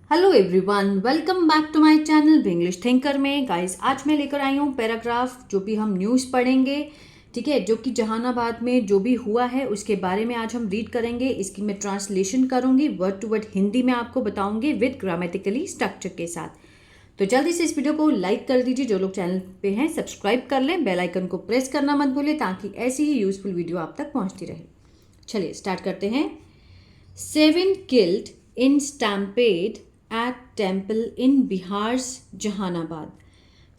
Hello everyone, welcome back to my channel English thinker में। Guys, आज मैं लेकर आई हूँ पैराग्राफ जो भी हम न्यूज़ पढ़ेंगे, ठीक है, जो कि जहानाबाद में जो भी हुआ है उसके बारे में आज हम रीड करेंगे। इसकी मैं ट्रांसलेशन करूँगी, वर्ड टू वर्ड हिंदी में आपको बताऊँगी विद ग्रामेटिकली स्ट्रक्चर के साथ। तो जल्दी से इस वीडियो को लाइक कर दीजिए, जो लोग चैनल पे हैं सब्सक्राइब कर लें, बेल आइकन को प्रेस करना मत भूलें ताकि ऐसी ही यूजफुल वीडियो आप तक पहुँचती रहे। चलिए स्टार्ट करते हैं। 7 killed in stampede at temple in Bihar's Jehanabad.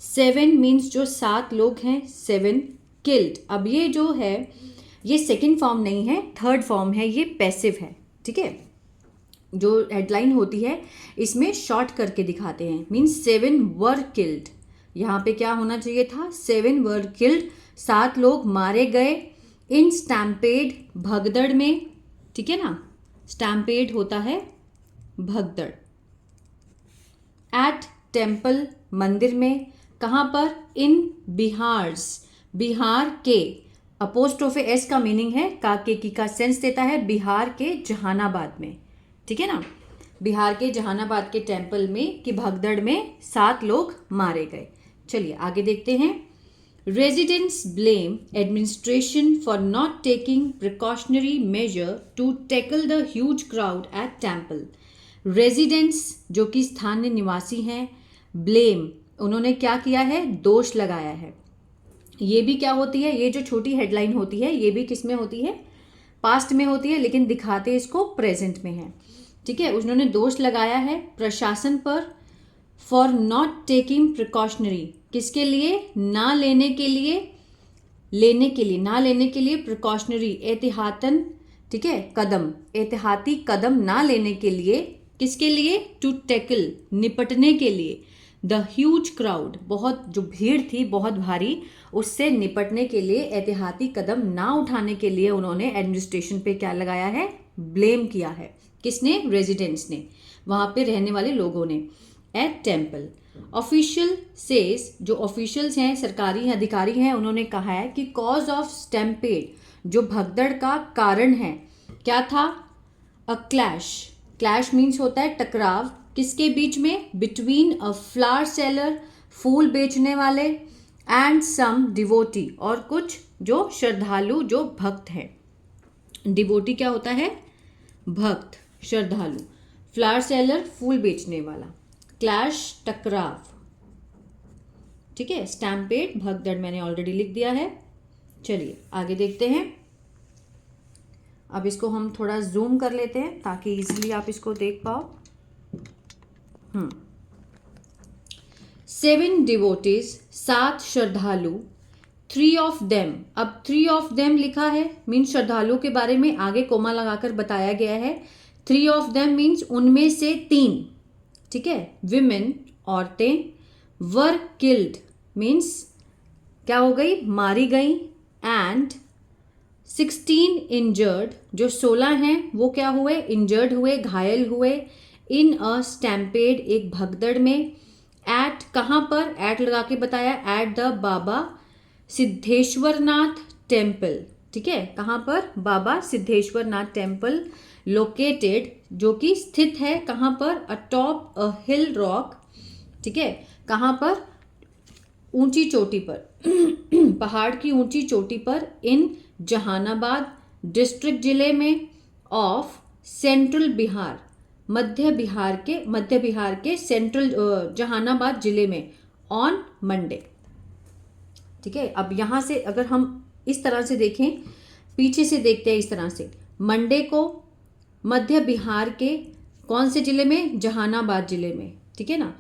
7 means जो 7 लोग हैं, 7 किल्ड। अब ये जो है ये सेकंड फॉर्म नहीं है, थर्ड फॉर्म है, ये पैसिव है, ठीक है। जो हेडलाइन होती है इसमें शॉर्ट करके दिखाते हैं, मीन्स 7 वर किल्ड। यहाँ पे क्या होना चाहिए था, 7 वर किल्ड, 7 लोग मारे गए। इन स्टैम्पेड, भगदड़ में, ठीक है ना, स्टैम्पेड होता है भगदड़। एट टेम्पल, मंदिर में, कहाँ पर, इन बिहार्स, बिहार के, अपोस्ट्रोफे एस का मीनिंग है का के की का सेंस देता है, बिहार के जहानाबाद में, ठीक है ना, बिहार के जहानाबाद के टेम्पल में कि भगदड़ में 7 लोग मारे गए। चलिए आगे देखते हैं। Residents blame administration for not taking precautionary measure to tackle the huge crowd at temple. Residents जो कि स्थानीय निवासी हैं, ब्लेम उन्होंने क्या किया है, दोष लगाया है। ये भी क्या होती है, ये जो छोटी हेडलाइन होती है ये भी किस में होती है, पास्ट में होती है, लेकिन दिखाते इसको प्रेजेंट में है, ठीक है। उन्होंने दोष लगाया है प्रशासन पर, फॉर नॉट टेकिंग प्रिकॉशनरी, किसके लिए, ना लेने के लिए, लेने के लिए, ना लेने के लिए, प्रिकॉशनरी एहतियातन, ठीक है, कदम, एहतियाती कदम ना लेने के लिए, किसके लिए, टू टैकल, निपटने के लिए, द ह्यूज क्राउड, बहुत जो भीड़ थी बहुत भारी, उससे निपटने के लिए, एहतियाती कदम ना उठाने के लिए उन्होंने एडमिनिस्ट्रेशन पे क्या लगाया है, ब्लेम किया है। किसने, रेजिडेंट्स ने, वहाँ पे रहने वाले लोगों ने। एट टेम्पल, ऑफिशियल सेज, जो ऑफिशियल्स हैं, सरकारी अधिकारी हैं, उन्होंने कहा है कि कॉज ऑफ स्टैम्पेड, जो भगदड़ का कारण है, क्या था, अ क्लैश, क्लैश मीन्स होता है टकराव, किसके बीच में, बिटवीन अ फ्लावर सेलर, फूल बेचने वाले, एंड सम डिवोटी, और कुछ जो श्रद्धालु, जो भक्त हैं। डिवोटी क्या होता है, भक्त, श्रद्धालु, फ्लावर सेलर फूल बेचने वाला, क्लैश टकराव, ठीक है। स्टैम्पेड भगदड़ मैंने ऑलरेडी लिख दिया है। चलिए आगे देखते हैं। अब इसको हम थोड़ा जूम कर लेते हैं ताकि इजीली आप इसको देख पाओ। 7 डिवोटीज, 7 श्रद्धालु, 3 ऑफ देम, अब 3 ऑफ देम लिखा है, मीन्स श्रद्धालु के बारे में आगे कोमा लगाकर बताया गया है। 3 ऑफ देम मीन्स उनमें से 3, ठीक है, विमेन, औरतें, वर किल्ड मीन्स क्या हो गई, मारी गई, एंड 16 इंजर्ड, जो 16 हैं वो क्या हुए, इंजर्ड हुए, घायल हुए, इन अ स्टैम्पेड, एक भगदड़ में, एट, कहाँ पर, एट लगा के बताया, at the Baba Siddheshwarnath temple, ठीक है, कहाँ पर, बाबा सिद्धेश्वरनाथ टेम्पल, लोकेटेड, जो कि स्थित है, कहाँ पर, अटॉप अ हिल रॉक, ठीक है, कहाँ पर, ऊंची चोटी पर पहाड़ की ऊंची चोटी पर, इन जहानाबाद डिस्ट्रिक्ट, जिले में, ऑफ सेंट्रल बिहार, मध्य बिहार के सेंट्रल जहानाबाद जिले में, ऑन मंडे, ठीक है। अब यहाँ से अगर हम इस तरह से देखें, पीछे से देखते हैं इस तरह से, मंडे को मध्य बिहार के कौन से जिले में, जहानाबाद जिले में, ठीक है ना,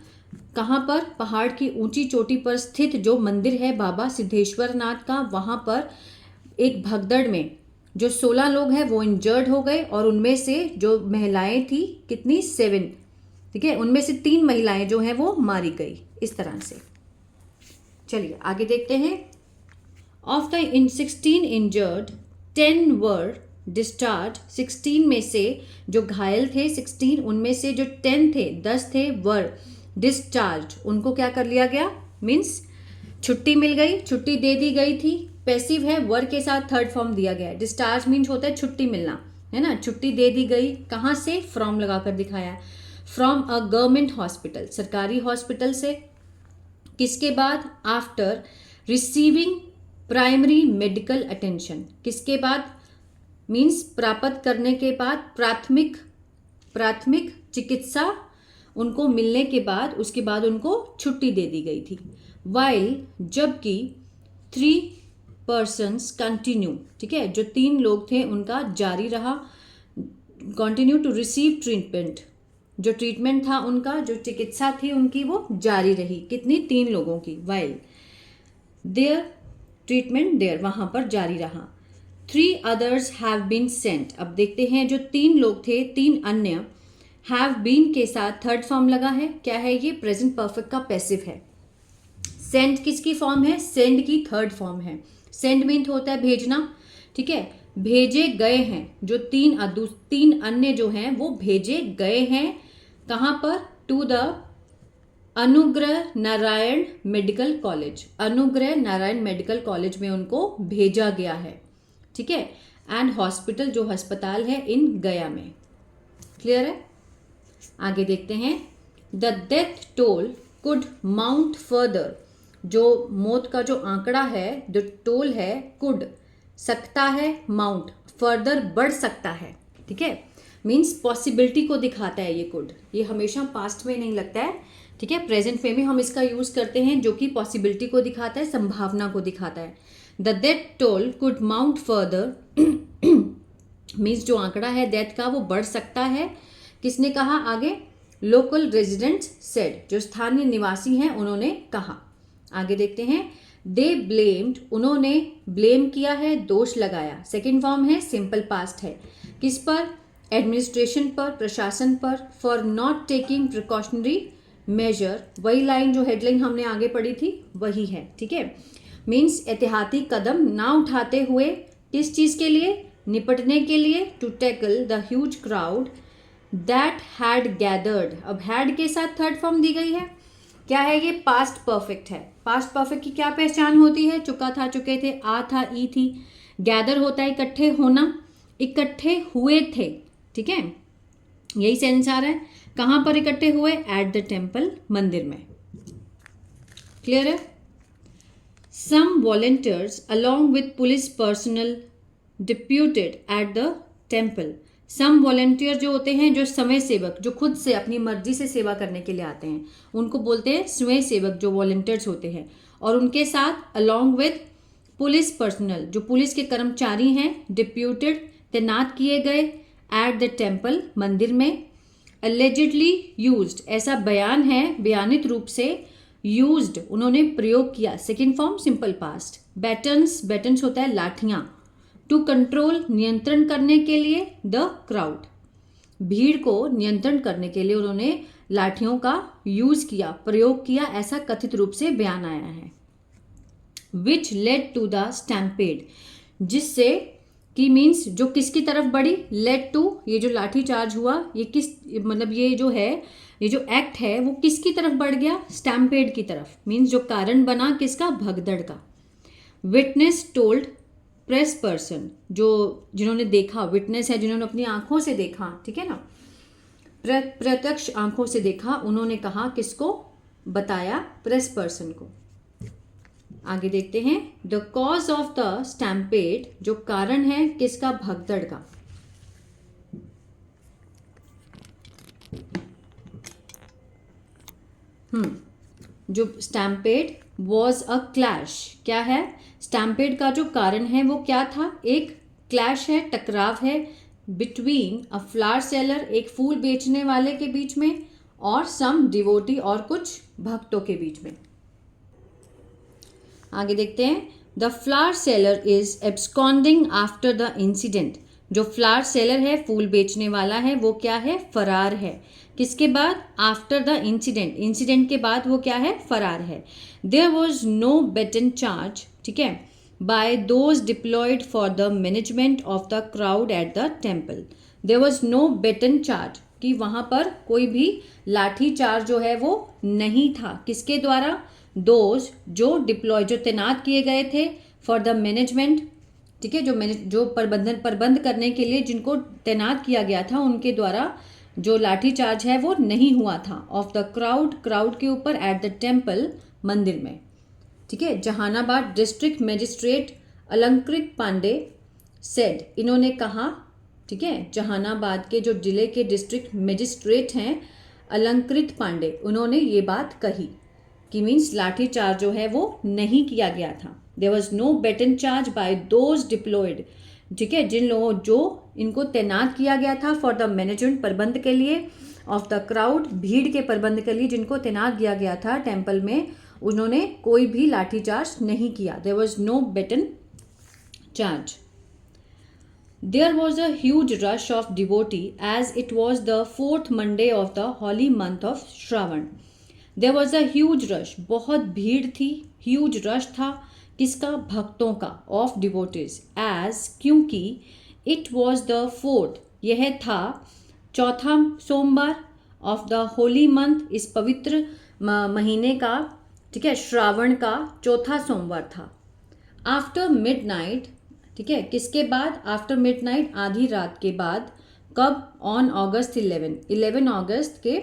कहाँ पर, पहाड़ की ऊंची चोटी पर स्थित जो मंदिर है बाबा सिद्धेश्वरनाथ का, वहाँ पर एक भगदड़ में जो 16 लोग हैं वो इंजर्ड हो गए, और उनमें से जो महिलाएं थी कितनी, 7, ठीक है, उनमें से 3 महिलाएं जो हैं वो मारी गई, इस तरह से। चलिए आगे देखते हैं। Of the in 16 injured 10 were discharge, 16 में से जो घायल थे 16, उनमें से जो 10 थे, 10 थे, वर डिस्चार्ज, उनको क्या कर लिया गया, मीन्स छुट्टी मिल गई, छुट्टी दे दी गई थी, पैसिव है, वर के साथ थर्ड फॉर्म दिया गया है। डिस्चार्ज मीन्स होता है छुट्टी मिलना, है ना, छुट्टी दे दी गई, कहाँ से, फ्रॉम लगाकर दिखाया, फ्रॉम अ गवर्नमेंट हॉस्पिटल, सरकारी हॉस्पिटल से। किसके बाद? After receiving primary medical attention, किसके बाद? मीन्स प्राप्त करने के बाद, प्राथमिक चिकित्सा उनको मिलने के बाद, उसके बाद उनको छुट्टी दे दी गई थी। वाइल, जबकि 3 persons कंटिन्यू, ठीक है, जो 3 लोग थे उनका जारी रहा, कंटिन्यू टू रिसीव ट्रीटमेंट, जो ट्रीटमेंट था उनका, जो चिकित्सा थी उनकी वो जारी रही। कितनी? 3 लोगों की। वाइल देयर ट्रीटमेंट देयर, वहां पर जारी रहा। 3 others हैव बीन सेंट, अब देखते हैं जो 3 लोग थे, 3 अन्य, हैव बीन के साथ थर्ड फॉर्म लगा है। क्या है ये? प्रेजेंट परफेक्ट का पैसिव है। सेंट किसकी फॉर्म है? सेंड की थर्ड फॉर्म है। सेंड मीन होता है भेजना, ठीक है, भेजे गए हैं, जो 3 अन्य जो हैं वो भेजे गए हैं। कहाँ पर? To the Anugrah Narayan medical college, Anugrah Narayan medical college में उनको भेजा गया है, ठीक है। एंड हॉस्पिटल, जो अस्पताल है इन गया में। क्लियर है? आगे देखते हैं। The death toll could mount further, जो मौत का जो आंकड़ा है, जो टोल है, कुड सकता है, माउंट फर्दर बढ़ सकता है, ठीक है, मीन्स पॉसिबिलिटी को दिखाता है ये कुड। ये हमेशा पास्ट में नहीं लगता है, ठीक है, प्रेजेंट में भी हम इसका यूज करते हैं, जो कि पॉसिबिलिटी को दिखाता है, संभावना को दिखाता है। The death toll could mount further means जो आंकड़ा है डेथ का वो बढ़ सकता है। किसने कहा? आगे लोकल रेजिडेंट्स सेड, जो स्थानीय निवासी हैं उन्होंने कहा। आगे देखते हैं। दे ब्लेम्ड, उन्होंने ब्लेम किया है, दोष लगाया। सेकेंड फॉर्म है, सिंपल पास्ट है। किस पर? एडमिनिस्ट्रेशन पर, प्रशासन पर। For not taking precautionary major, वही लाइन जो हेडलाइन हमने आगे पढ़ी थी वही है, ठीक है, मीन्स एहतियाती कदम ना उठाते हुए। किस चीज के लिए? निपटने के लिए। To tackle the huge crowd that had gathered, अब हैड के साथ थर्ड फॉर्म दी गई है। क्या है ये? पास्ट परफेक्ट है। पास्ट परफेक्ट की क्या पहचान होती है? चुका था, चुके थे, आ था, ई थी। गैदर होता है इकट्ठे होना, इकट्ठे हुए थे, ठीक है, यही सेंस आ रहा है। कहां पर इकट्ठे हुए? एट द टेम्पल, मंदिर में। क्लियर है? Some volunteers along with police personnel deputed at the temple, some volunteer जो होते हैं, जो समय सेवक, जो खुद से अपनी मर्जी से सेवा करने के लिए आते हैं, उनको बोलते हैं स्वयं सेवक, जो वॉलंटियर्स होते हैं। और उनके साथ अलॉन्ग विथ पुलिस पर्सनल, जो पुलिस के कर्मचारी हैं, डिप्यूटेड तैनात किए गए, एट द टेम्पल, मंदिर में। अलेजिडली यूज्ड, ऐसा बयान है, बयानित रूप से। यूज्ड, उन्होंने प्रयोग किया। Second form simple past. Battens, battens होता है लाठियां। टू कंट्रोल, नियंत्रण करने के लिए। द क्राउड, भीड़ को नियंत्रण करने के लिए उन्होंने लाठियों का यूज किया, प्रयोग किया, ऐसा कथित रूप से बयान आया है। Which led to the stampede, जिससे कि मीन्स जो किसकी तरफ बढ़ी? लेड टू, ये जो लाठी चार्ज हुआ ये किस, मतलब ये जो है, ये जो एक्ट है वो किसकी तरफ बढ़ गया? स्टैम्पेड की तरफ, मीन्स जो कारण बना किसका? भगदड़ का। विटनेस टोल्ड प्रेस पर्सन, जो जिन्होंने देखा, विटनेस है जिन्होंने अपनी आंखों से देखा, ठीक है ना, प्रत्यक्ष आंखों से देखा, उन्होंने कहा, किसको बताया? प्रेस पर्सन को। आगे देखते हैं। The cause of the stampede, जो कारण है किसका? भगदड़ का। जो स्टैम्पेड वॉज अ क्लैश, क्या है? स्टैम्पेड का जो कारण है वो क्या था? एक क्लैश है, टकराव है, बिटवीन अ फ्लावर सेलर, एक फूल बेचने वाले के बीच में, और सम डिवोटी, और कुछ भक्तों के बीच में। आगे देखते हैं। The flower seller is absconding after the incident, जो फ्लावर सेलर है, फूल बेचने वाला है, वो क्या है? फरार है। किसके बाद? आफ्टर द इंसिडेंट, इंसिडेंट के बाद वो क्या है? फरार है। There was no baton charge, ठीक है, by those deployed for the management of the crowd at the temple. There was no baton charge, कि वहां पर कोई भी लाठी चार्ज जो है वो नहीं था। किसके द्वारा? दोज, जो डिप्लॉय, जो तैनात किए गए थे, फॉर द मैनेजमेंट, ठीक है, जो प्रबंध करने के लिए जिनको तैनात किया गया था, उनके द्वारा जो लाठी चार्ज है वो नहीं हुआ था। ऑफ द क्राउड, क्राउड के ऊपर, एट द टेम्पल, मंदिर में। ठीक है, जहानाबाद डिस्ट्रिक्ट मजिस्ट्रेट अलंकृत पांडे सेड, इन्होंने कहा, ठीक है, जहानाबाद के जो जिले के डिस्ट्रिक्ट मजिस्ट्रेट हैं अलंकृत पांडे, उन्होंने ये बात कही कि मीन्स लाठी चार्ज जो है वो नहीं किया गया था। There was no baton charge by those deployed, ठीक है, जिन लोगों जो इनको तैनात किया गया था फॉर द मैनेजमेंट, प्रबंध के लिए, ऑफ द क्राउड, भीड़ के प्रबंध के लिए जिनको तैनात किया गया था टेम्पल में, उन्होंने कोई भी लाठी चार्ज नहीं किया। There was no baton charge. There was a huge rush of devotee as it was the fourth Monday of the holy month of Shravan. There was a huge rush, बहुत भीड़ थी, huge rush था, किसका? भक्तों का, of devotees, as, क्योंकि, it was the fourth, यह था चौथा सोमवार, of the holy month, इस पवित्र महीने का, ठीक है, श्रावण का चौथा सोमवार था। आफ्टर मिडनाइट, ठीक है, किसके बाद? आफ्टर मिडनाइट, आधी रात के बाद। कब? ऑन अगस्त 11 अगस्त के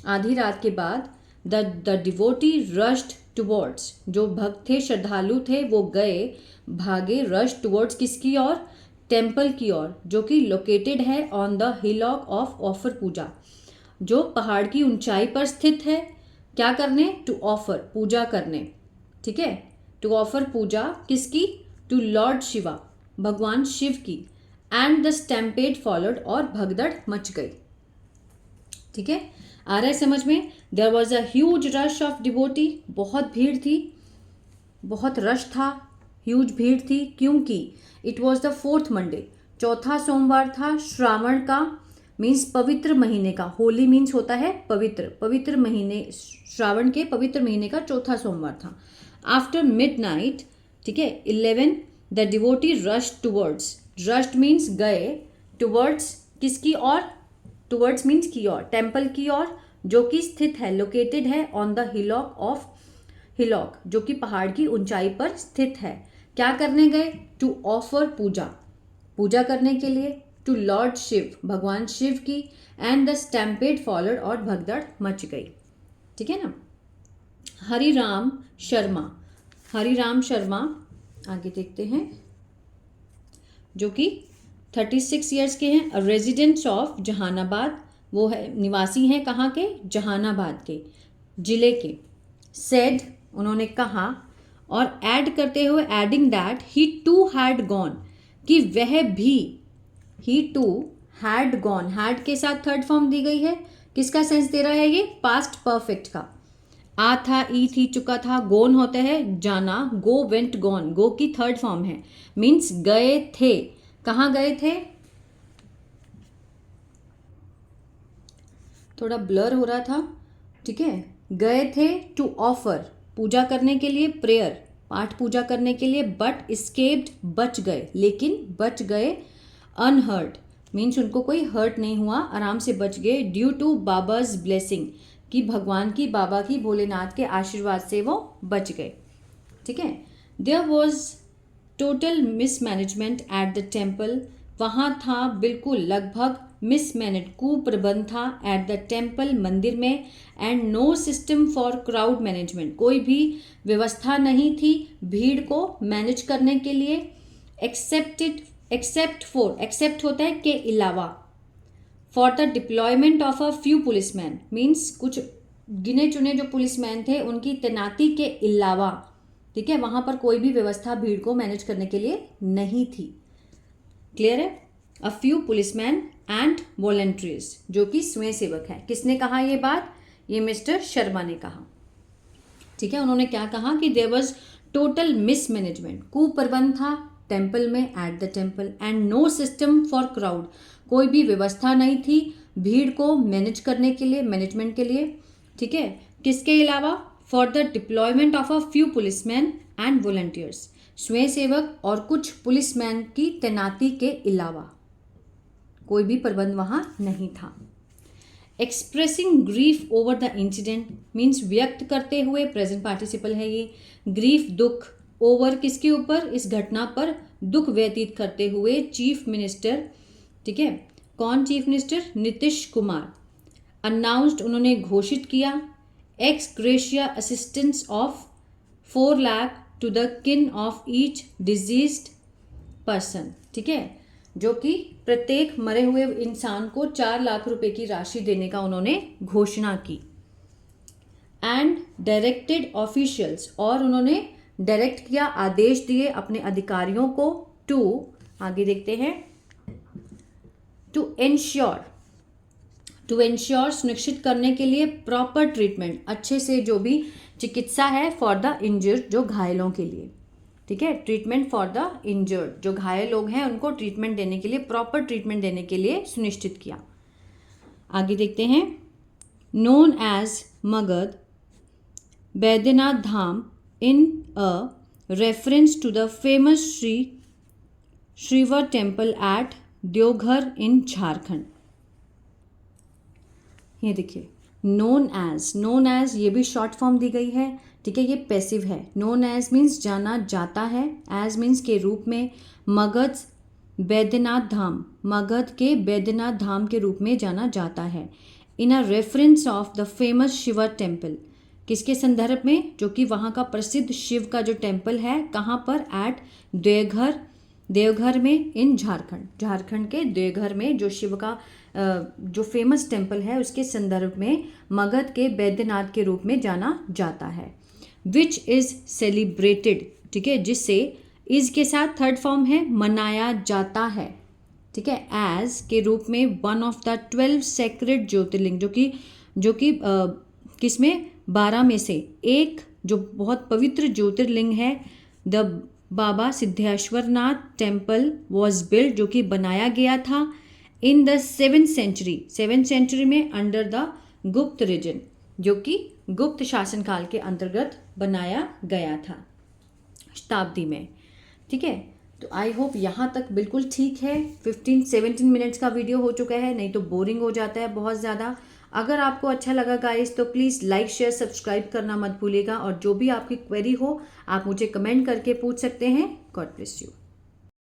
आधी रात के बाद द डिवोटी रश्ड टुवर्ड्स, जो भक्त थे, श्रद्धालु थे, वो गए, भागे, रश टुवर्ड्स, किसकी ओर? टेम्पल की ओर, जो कि लोकेटेड है on the hillock of offer puja, जो पहाड़ की ऊंचाई पर स्थित है। क्या करने? टू ऑफर, पूजा करने, ठीक है, टू ऑफर पूजा, किसकी? टू लॉर्ड शिवा, भगवान शिव की। एंड द स्टैम्पेड फॉलोड, और भगदड़ मच गई। ठीक है, आ रहा है समझ में? There was a huge rush of devotee, बहुत भीड़ थी, बहुत रश था, ह्यूज भीड़ थी, क्योंकि it was the fourth Monday, चौथा सोमवार था, श्रावण का, मीन्स पवित्र महीने का, होली मीन्स होता है पवित्र, पवित्र महीने, श्रावण के पवित्र महीने का चौथा सोमवार था। आफ्टर मिडनाइट, ठीक है, 11 the devotee rush towards, rushed means गए, टुवर्ड्स किसकी ओर? टुवर्ड्स मीन्स की ओर, टेम्पल की ओर, जो कि स्थित है, लोकेटेड है on the hillock of, hillock जो कि पहाड़ की ऊंचाई पर स्थित है। क्या करने गए? टू ऑफर पूजा, पूजा करने के लिए, टू लॉर्ड शिव, भगवान शिव की। एंड द स्टैम्पेड फॉलोड, और भगदड़ मच गई। ठीक है ना। हरिराम शर्मा, हरिराम शर्मा, आगे देखते हैं, जो कि 36 ईयर्स के हैं, रेजिडेंट्स ऑफ जहानाबाद, वो है निवासी हैं कहाँ के? जहानाबाद के जिले के। सेड, उन्होंने कहा, और ऐड करते हुए, adding that he too had gone, कि वह भी, he too had gone, had के साथ थर्ड फॉर्म दी गई है, किसका सेंस दे रहा है ये? पास्ट परफेक्ट का। आ था, ई थी, चुका था, गोन होता है जाना, गो वेंट गॉन, गो की थर्ड फॉर्म है, मीन्स गए थे। कहाँ गए थे? थोड़ा ब्लर हो रहा था, ठीक है, गए थे टू ऑफर, पूजा करने के लिए, प्रेयर, पाठ पूजा करने के लिए, बट स्केप्ड, बच गए, लेकिन बच गए, अनहर्ट मीन्स उनको कोई हर्ट नहीं हुआ, आराम से बच गए, ड्यू टू बाबाज ब्लेसिंग, कि भगवान की, बाबा की, भोलेनाथ के आशीर्वाद से वो बच गए। ठीक है। There was total mismanagement at the temple, वहाँ था बिल्कुल लगभग मिसमैनेज, कुप्रबंध था, एट द टेम्पल, मंदिर में, and no system for crowd management, कोई भी व्यवस्था नहीं थी भीड़ को मैनेज करने के लिए, एक्सेप्ट फॉर, एक्सेप्ट होता है के अलावा, for the deployment of a few policeman, means कुछ गिने चुने जो पुलिसमैन थे उनकी तैनाती के अलावा, ठीक है, वहाँ पर कोई भी व्यवस्था भीड़ को मैनेज करने के लिए नहीं थी। क्लियर है? A few policeman and volunteers, जो कि स्वयं सेवक है। किसने कहा ये बात? ये मिस्टर शर्मा ने कहा। ठीक है, उन्होंने क्या कहा कि देयर वाज टोटल मिसमैनेजमेंट, कुप्रबंध था टेम्पल में, at the temple, and no system for crowd, कोई भी व्यवस्था नहीं थी भीड़ को मैनेज करने के लिए, मैनेजमेंट के लिए। ठीक है, किसके अलावा? For the deployment of a few policeman and volunteers, स्वयं सेवक और कुछ पुलिसमैन की तैनाती के अलावा कोई भी प्रबंध वहाँ नहीं था। Expressing grief over the incident means व्यक्त करते हुए, प्रेजेंट पार्टिसिपल है ये, ग्रीफ दुख, ओवर किसके ऊपर? इस घटना पर दुख व्यतीत करते हुए, चीफ मिनिस्टर, ठीक है, कौन chief minister? Nitish Kumar. Announced, उन्होंने घोषित किया, ex gratia assistance of 4 lakh to the kin of each deceased person. ठीक है, जो कि प्रत्येक मरे हुए इंसान को 4 लाख रुपए की राशि देने का उन्होंने घोषणा की। एंड डायरेक्टेड ऑफिशियल्स, और उन्होंने डायरेक्ट किया, आदेश दिए अपने अधिकारियों को, टू, आगे देखते हैं, टू एंश्योर, सुनिश्चित करने के लिए, प्रॉपर ट्रीटमेंट, अच्छे से जो भी चिकित्सा है, फॉर द इंजर्ड, जो घायलों के लिए। ठीक है, ट्रीटमेंट फॉर द इंजर्ड, जो घायल लोग हैं उनको ट्रीटमेंट देने के लिए, प्रॉपर ट्रीटमेंट देने के लिए सुनिश्चित किया। आगे देखते हैं, known as Magadh Baidyanath Dham in a reference to the famous Shiva temple at Deoghar in Jharkhand. ये देखिए, नोन एज ये भी शॉर्ट फॉर्म दी गई है। ठीक है, ये पैसिव है। नोन एज मीन्स जाना जाता है, एज मीन्स के रूप में, मगध बैद्यनाथ धाम, मगध के बैद्यनाथ धाम के रूप में जाना जाता है। In a reference of the famous Shiva temple, किसके संदर्भ में? जो कि वहाँ का प्रसिद्ध शिव का जो टेम्पल है, कहाँ पर? एट देवघर में, इन झारखंड के देवघर में जो शिव का जो फेमस टेम्पल है उसके संदर्भ में मगध के बैद्यनाथ के रूप में जाना जाता है। विच इज़ सेलिब्रेटेड, ठीक है, जिससे इज के साथ थर्ड फॉर्म है, मनाया जाता है। ठीक है, एज के रूप में, वन ऑफ द 12 सेक्रेड ज्योतिर्लिंग, जो कि किसमें? 12 में से एक जो बहुत पवित्र ज्योतिर्लिंग है। The Baba Siddheshwarnath temple was build, जो कि बनाया गया था इन द 7th सेंचुरी में, अंडर द गुप्त रीजन, जो कि गुप्त शासनकाल के अंतर्गत बनाया गया था, शताब्दी में। ठीक है, तो आई होप यहाँ तक बिल्कुल ठीक है। 15-17 मिनट्स का वीडियो हो चुका है, नहीं तो बोरिंग हो जाता है बहुत ज़्यादा। अगर आपको अच्छा लगा गाइस तो प्लीज़ लाइक शेयर सब्सक्राइब करना मत भूलिएगा, और जो भी आपकी क्वेरी हो आप मुझे कमेंट करके पूछ सकते हैं। God bless you.